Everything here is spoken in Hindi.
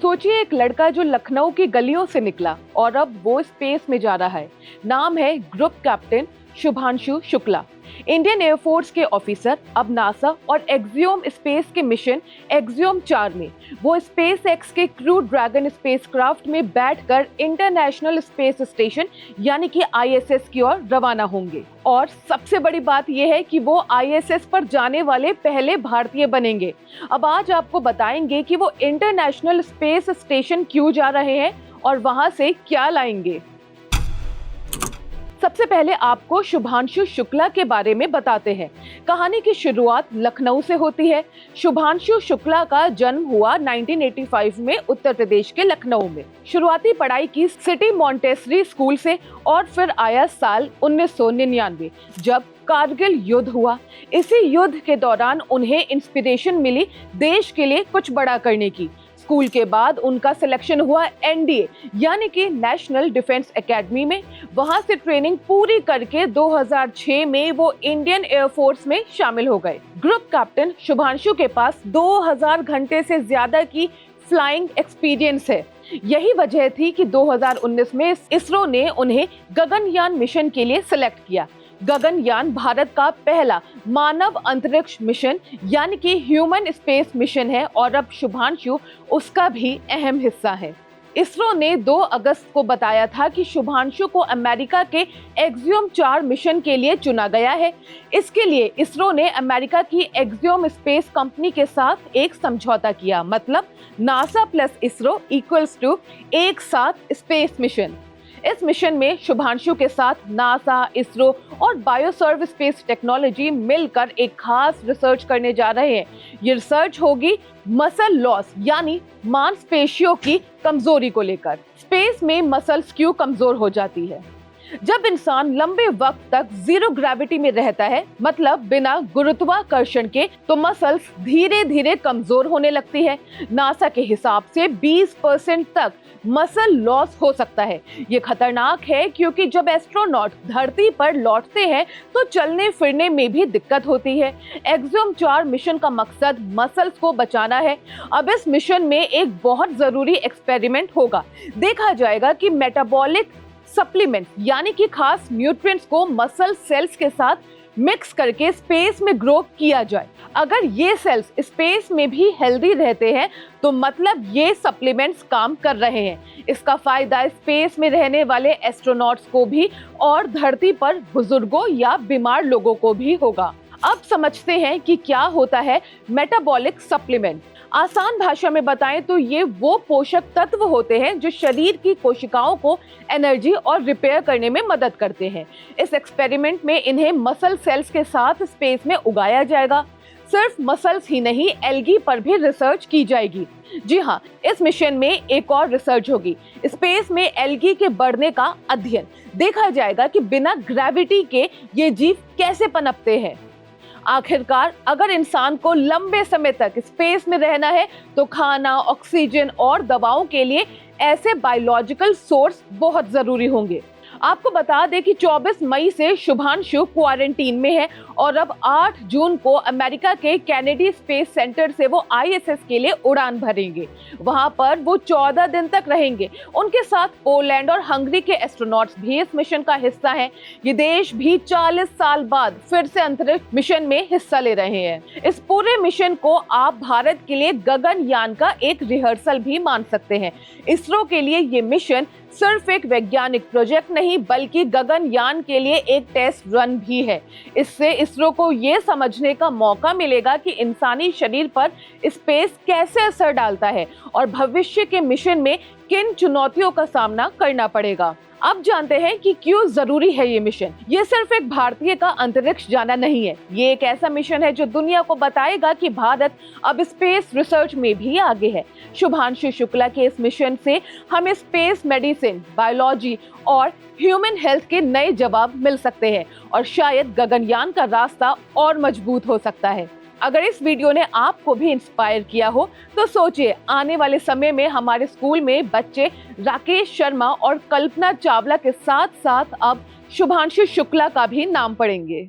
सोचिए एक लड़का जो लखनऊ की गलियों से निकला और अब वो स्पेस में जा रहा है। नाम है group captain Shubhanshu Shukla. Indian air force के ऑफिसर अब नासा और एक्सियोम स्पेस के मिशन एक्सियोम 4 में वो स्पेस एक्स के क्रू ड्रैगन स्पेसक्राफ्ट में बैठकर इंटरनेशनल स्पेस स्टेशन यानी कि ISS की ओर रवाना होंगे। और सबसे बड़ी बात यह है कि वो ISS पर जाने वाले पहले भारतीय बनेंगे। अब आज आपको बताएंगे कि वो इंटरनेशनल स्पेस स्टेशन क्यों जा रहे हैं और वहां से क्या लाएंगे। सबसे पहले आपको शुभांशु शुक्ला के बारे में बताते हैं। कहानी की शुरुआत लखनऊ से होती है। शुभांशु शुक्ला का जन्म हुआ 1985 में उत्तर प्रदेश के लखनऊ में। शुरुआती पढ़ाई की सिटी मॉन्टेसरी स्कूल से और फिर आया साल 1999 जब कारगिल युद्ध हुआ। इसी युद्ध के दौरान उन्हें इंस्पिरेशन मिली देश के लिए कुछ बड़ा करने की। स्कूल के बाद उनका सिलेक्शन हुआ NDA यानी कि नेशनल डिफेंस एकेडमी में। वहां से ट्रेनिंग पूरी करके 2006 में वो इंडियन एयरफोर्स में शामिल हो गए। ग्रुप कैप्टन शुभांशु के पास 2000 घंटे से ज्यादा की फ्लाइंग एक्सपीरियंस है। यही वजह थी कि 2019 में इसरो ने उन्हें गगनयान मिशन के लिए सिलेक्ट किया। गगनयान भारत का पहला मानव अंतरिक्ष मिशन यानी कि ह्यूमन स्पेस मिशन है और अब शुभांशु उसका भी अहम हिस्सा है। इसरो ने 2 अगस्त को बताया था कि शुभांशु को अमेरिका के एक्सियोम 4 मिशन के लिए चुना गया है। इसके लिए इसरो ने अमेरिका की एक्सियोम स्पेस कंपनी के साथ एक समझौता किया, मतलब NASA plus ISRO equals to एक साथ स्पेस मिशन। इस मिशन में शुभांशु के साथ नासा, इसरो और बायोसर्व स्पेस टेक्नोलॉजी मिलकर एक खास रिसर्च करने जा रहे हैं। ये रिसर्च होगी मसल लॉस यानी मांसपेशियों की कमजोरी को लेकर। स्पेस में मसल्स क्यों कमजोर हो जाती है? जब इंसान लंबे वक्त तक जीरो ग्रेविटी में रहता है, मतलब बिना गुरुत्वाकर्षण के, तो मसल्स धीरे धीरे कमजोर होने लगती है। नासा के हिसाब से 20% तक मसल लॉस हो सकता है। ये खतरनाक है क्योंकि जब एस्ट्रोनॉट धरती पर लौटते हैं तो चलने फिरने में भी दिक्कत होती है। एक्सियोम 4 मिशन का मकसद मसल्स को बचाना है। अब इस मिशन में एक बहुत जरूरी एक्सपेरिमेंट होगा। देखा जाएगा कि मेटाबॉलिक सप्लीमेंट यानी कि खास न्यूट्रिएंट्स को मसल सेल्स के साथ मिक्स करके स्पेस में ग्रो किया जाए। अगर ये सेल्स स्पेस में भी हेल्दी रहते हैं तो मतलब ये सप्लीमेंट्स काम कर रहे हैं। इसका फायदा स्पेस में रहने वाले एस्ट्रोनॉट्स को भी और धरती पर बुजुर्गों या बीमार लोगों को भी होगा। अब समझते हैं कि क्या होता है मेटाबॉलिक सप्लीमेंट। आसान भाषा में बताएं तो ये वो पोषक तत्व होते हैं जो शरीर की कोशिकाओं को एनर्जी और रिपेयर करने में मदद करते हैं। इस एक्सपेरिमेंट में इन्हें मसल सेल्स के साथ स्पेस में उगाया जाएगा। सिर्फ मसल्स ही नहीं, एल्गी पर भी रिसर्च की जाएगी। जी हाँ, इस मिशन में एक और रिसर्च होगी, स्पेस में एल्गी के बढ़ने का अध्ययन। देखा जाएगा कि बिना ग्रेविटी के ये जीव कैसे पनपते हैं। आखिरकार अगर इंसान को लंबे समय तक स्पेस में रहना है तो खाना, ऑक्सीजन और दवाओं के लिए ऐसे बायोलॉजिकल सोर्स बहुत जरूरी होंगे। आपको बता दें कि 24 मई से शुभांशु क्वारंटीन में है और अब 8 जून को अमेरिका के कैनेडी स्पेस सेंटर से वो ISS के लिए उड़ान भरेंगे। वहां पर वो 14 दिन तक रहेंगे। उनके साथ पोलैंड और हंगरी के एस्ट्रोनॉट्स भी इस मिशन का हिस्सा हैं। ये देश भी 40 साल बाद फिर से अंतरिक्ष मिशन में हिस्सा ले रहे हैं। इस पूरे मिशन को आप भारत के लिए गगनयान का एक रिहर्सल भी मान सकते हैं। इसरो के लिए ये मिशन सिर्फ एक वैज्ञानिक प्रोजेक्ट नहीं बल्कि गगनयान के लिए एक टेस्ट रन भी है। इससे इसरो को ये समझने का मौका मिलेगा कि इंसानी शरीर पर स्पेस कैसे असर डालता है और भविष्य के मिशन में किन चुनौतियों का सामना करना पड़ेगा। अब जानते हैं कि क्यों जरूरी है ये मिशन। ये सिर्फ एक भारतीय का अंतरिक्ष जाना नहीं है, ये एक ऐसा मिशन है जो दुनिया को बताएगा कि भारत अब स्पेस रिसर्च में भी आगे है। शुभांशु शुक्ला के इस मिशन से हमें स्पेस मेडिसिन, बायोलॉजी और ह्यूमन हेल्थ के नए जवाब मिल सकते हैं और शायद गगनयान का रास्ता और मजबूत हो सकता है। अगर इस वीडियो ने आपको भी इंस्पायर किया हो तो सोचिए, आने वाले समय में हमारे स्कूल में बच्चे राकेश शर्मा और कल्पना चावला के साथ साथ अब शुभांशु शुक्ला का भी नाम पढ़ेंगे।